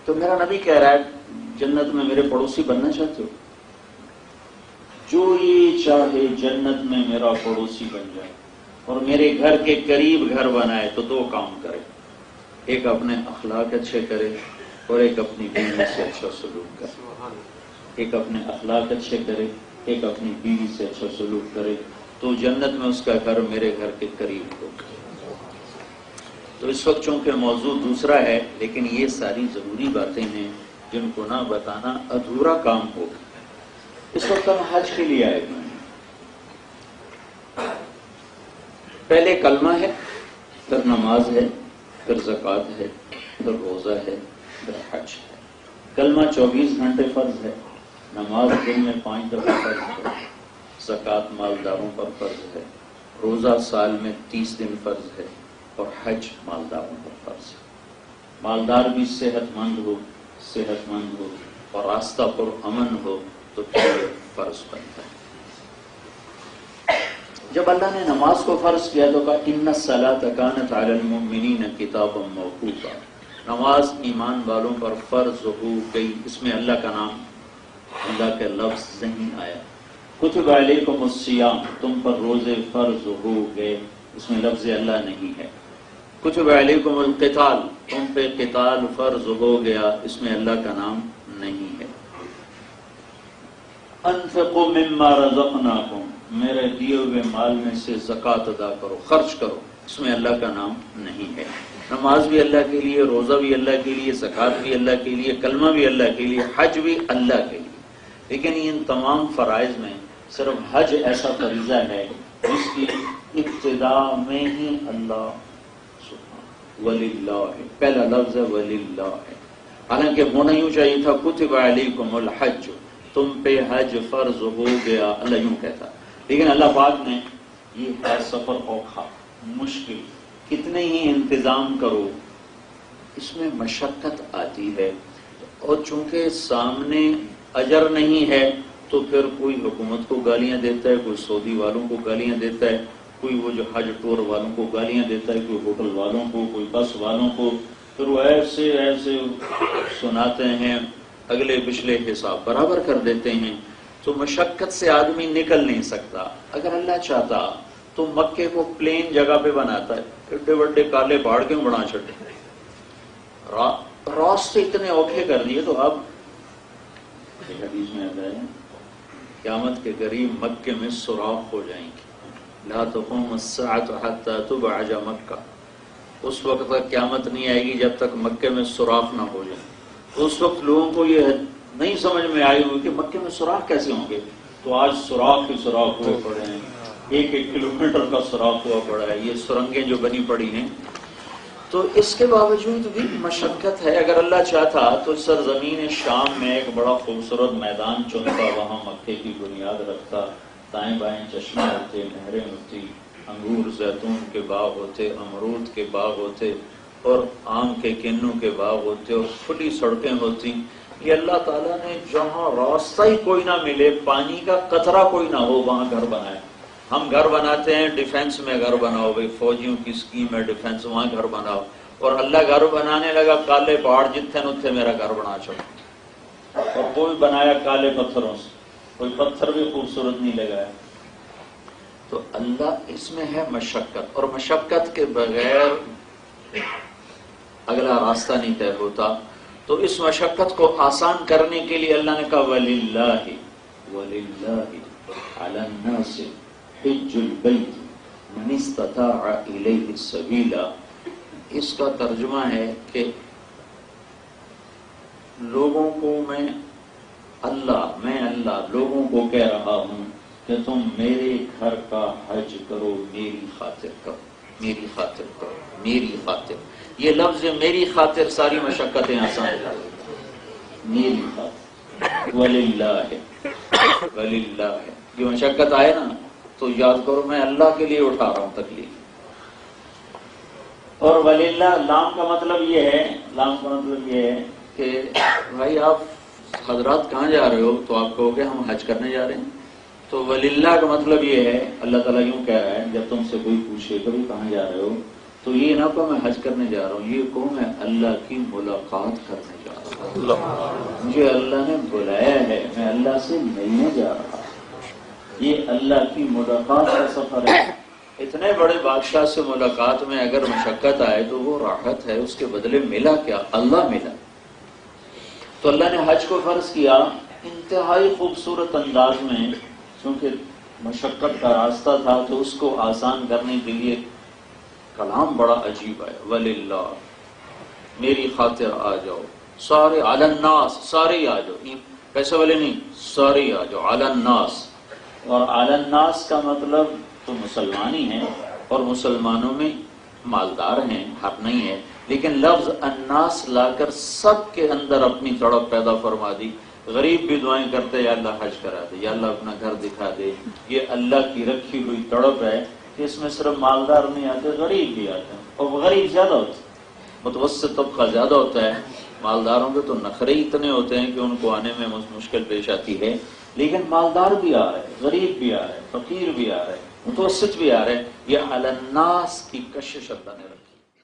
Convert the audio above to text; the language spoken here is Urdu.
تو میرا نبی کہہ رہا ہے جنت میں میرے پڑوسی بننا چاہتے ہو؟ جو یہ چاہے جنت میں میرا پڑوسی بن جائے اور میرے گھر کے قریب گھر بنائے تو دو کام کرے، ایک اپنے اخلاق اچھے کرے اور ایک اپنی بیوی سے اچھا سلوک کرے۔ ایک اپنے اخلاق اچھے کرے، ایک اپنی بیوی سے اچھا سلوک کرے تو جنت میں اس کا گھر میرے گھر کے قریب ہو۔ تو اس وقت چونکہ موضوع دوسرا ہے، لیکن یہ ساری ضروری باتیں ہیں جن کو نہ بتانا ادھورا کام ہوگا۔ اس وقت ہم حج کے لیے آئے ہوئے ہیں۔ پہلے کلمہ ہے، پھر نماز ہے، پھر زکوٰۃ ہے، پھر روزہ ہے، پھر حج ہے۔ کلمہ 24 گھنٹے فرض ہے، نماز دن میں 5 دفعہ فرض ہے، زکوٰۃ مالداروں پر فرض ہے، روزہ سال میں 30 دن فرض ہے، اور حج مالداروں پر فرض ہے۔ مالدار بھی صحت مند ہو اور راستہ پر امن ہو تو پھر فرض بنتا ہے۔ جب اللہ نے نماز کو فرض کیا تو کہا ان الصلاۃ کانت علی المؤمنین کتابا موقوتا، نماز ایمان والوں پر فرض ہو گئی۔ اس میں اللہ کا نام، اللہ کا لفظ نہیں آیا۔ کتب علیکم الصیام، تم پر روزے فرض ہو گئے، اس میں لفظ اللہ نہیں ہے۔ کتب علیکم القتال، تم پہ قتال فرض ہو گیا، اس میں اللہ کا نام نہیں ہے۔ انفقوا مما رزقناکم، میرے دیے ہوئے مال میں سے زکوٰۃ ادا کرو، خرچ کرو، اس میں اللہ کا نام نہیں ہے۔ نماز بھی اللہ کے لیے، روزہ بھی اللہ کے لیے، زکوٰۃ بھی اللہ کے لیے، کلمہ بھی اللہ کے لیے، حج بھی اللہ کے لیے۔ لیکن ان تمام فرائض میں صرف حج ایسا فریضہ ہے جس کی ابتدا میں ہی اللہ وللہ ہے، پہلا لفظ ہے وللہ ہے۔ حالانکہ ہونا یوں چاہیے تھا کتب علیکم الحج، تم پہ حج فرض ہو گیا، اللہ یوں کہتا، لیکن اللہ پاک نے یہ ہے سفر اوکھا، مشکل، کتنے ہی انتظام کرو اس میں مشقت آتی ہے، اور چونکہ سامنے اجر نہیں ہے تو پھر کوئی حکومت کو گالیاں دیتا ہے، کوئی سعودی والوں کو گالیاں دیتا ہے، کوئی وہ جو حج ٹور والوں کو گالیاں دیتا ہے، کوئی ہوٹل والوں کو، کوئی بس والوں کو، پھر وہ ایسے ایسے سناتے ہیں، اگلے پچھلے حساب برابر کر دیتے ہیں، تو مشقت سے آدمی نکل نہیں سکتا۔ اگر اللہ چاہتا تو مکے کو پلین جگہ پہ بناتا ہے، ایڈے بڑے کالے پہاڑ کیوں بنا چھٹے، راستے اتنے اوکھے کر دیے، تو اب حدیث میں آتا ہے قیامت کے قریب مکے میں سوراخ ہو جائیں گے، لا تقوم الساعة حتى تبعج مکہ، اس وقت تک قیامت نہیں آئے گی جب تک مکے میں سوراخ نہ ہو جائے۔ تو اس وقت لوگوں کو یہ نہیں سمجھ میں آئی ہوئی کہ مکے میں سوراخ کیسے ہوں گے، تو آج سوراخ ہی سوراخ ہوئے پڑے ہیں، 1-1 کلومیٹر کا سوراخ ہوا پڑا ہے، یہ سرنگیں جو بنی پڑی ہیں۔ تو اس کے باوجود بھی مشقت ہے۔ اگر اللہ چاہتا تو سرزمین شام میں ایک بڑا خوبصورت میدان چنتا، وہاں مکے کی بنیاد رکھتا، دائیں بائیں چشمے ہوتے، نہریں ہوتی، انگور زیتون کے باغ ہوتے، امرود کے باغ ہوتے، اور آم کے کنوں کے باغ ہوتے، اور کھلی سڑکیں ہوتی۔ یہ اللہ تعالیٰ نے جہاں راستہ ہی کوئی نہ ملے، پانی کا قطرہ کوئی نہ ہو، وہاں گھر بنائے۔ ہم گھر بناتے ہیں ڈیفنس میں گھر بناؤ، بھائی فوجیوں کی اسکیم ہے ڈیفنس، وہاں گھر بناؤ، اور اللہ گھر بنانے لگا کالے پہاڑ جتنے اتنے میرا گھر بنا چکا، اور کوئی بنایا کالے پتھروں سے، کوئی پتھر بھی خوبصورت نہیں لگایا۔ تو اللہ اس میں ہے مشقت، اور مشقت کے بغیر اگلا راستہ نہیں طے ہوتا۔ تو اس مشقت کو آسان کرنے کے لیے اللہ نے کہا وَلِلَّهِ عَلَى النَّاسِ حِجُّ الْبَيْتِ مَنِ اسْتَطَاعَ إِلَيْهِ السَّبِيلَ۔ اس کا ترجمہ ہے کہ لوگوں کو میں اللہ لوگوں کو کہہ رہا ہوں کہ تم میرے گھر کا حج کرو، میری خاطر کرو، میری خاطر کرو، میری خاطر۔ یہ لفظ میری خاطر ساری مشقتیں آسان کر دیتا، میری خاطر، وَلِلَّهِ یہ مشقت آئے نا تو یاد کرو میں اللہ کے لیے اٹھا رہا ہوں تکلیف۔ اور وَلِلَّهِ لام کا مطلب یہ ہے کہ بھائی آپ حضرات کہاں جا رہے ہو، تو آپ کہو گے ہم حج کرنے جا رہے ہیں، تو وَلِلَّهِ کا مطلب یہ ہے، اللہ تعالیٰ یوں کہہ رہا ہے جب تم سے کوئی پوچھے کبھی کہاں جا رہے ہو، تو یہ نہ کہو میں حج کرنے جا رہا ہوں، یہ کہو میں اللہ کی ملاقات کرنے جا رہا ہوں۔ مجھے اللہ نے بلایا ہے، میں اللہ سے ملنے جا رہا ہوں، یہ اللہ کی ملاقات کا سفر ہے۔ اتنے بڑے بادشاہ سے ملاقات میں اگر مشقت آئے تو وہ راحت ہے، اس کے بدلے ملا کیا؟ اللہ ملا۔ تو اللہ نے حج کو فرض کیا انتہائی خوبصورت انداز میں، چونکہ مشقت کا راستہ تھا تو اس کو آسان کرنے کے لیے کلام بڑا عجیب ہے، وَلِلَّهِ، میری خاطر آ جاؤ سارے، علی الناس، سارے ہی آ جاؤ، پیسے والے نہیں، سارے ہی آ جاؤ، علی الناس۔ اور علی الناس کا مطلب تو مسلمان ہی ہیں، اور مسلمانوں میں مالدار ہیں، حق نہیں ہے، لیکن لفظ الناس لا کر سب کے اندر اپنی تڑپ پیدا فرما دی۔ غریب بھی دعائیں کرتے یا اللہ حج کرا دے، یا اللہ اپنا گھر دکھا دے۔ یہ اللہ کی رکھی ہوئی تڑپ ہے کہ اس میں صرف مالدار نہیں آتے، غریب بھی آتے ہیں، اور غریب زیادہ ہوتے ہیں، متوسط طبقہ زیادہ ہوتا ہے۔ مالداروں کے تو نخرے اتنے ہوتے ہیں کہ ان کو آنے میں مشکل پیش آتی ہے، لیکن مالدار بھی آ رہے، غریب بھی آ رہے، فقیر بھی آ رہے، متوسط بھی آ رہے۔ یہ علی الناس کی کشش اللہ نے رکھی۔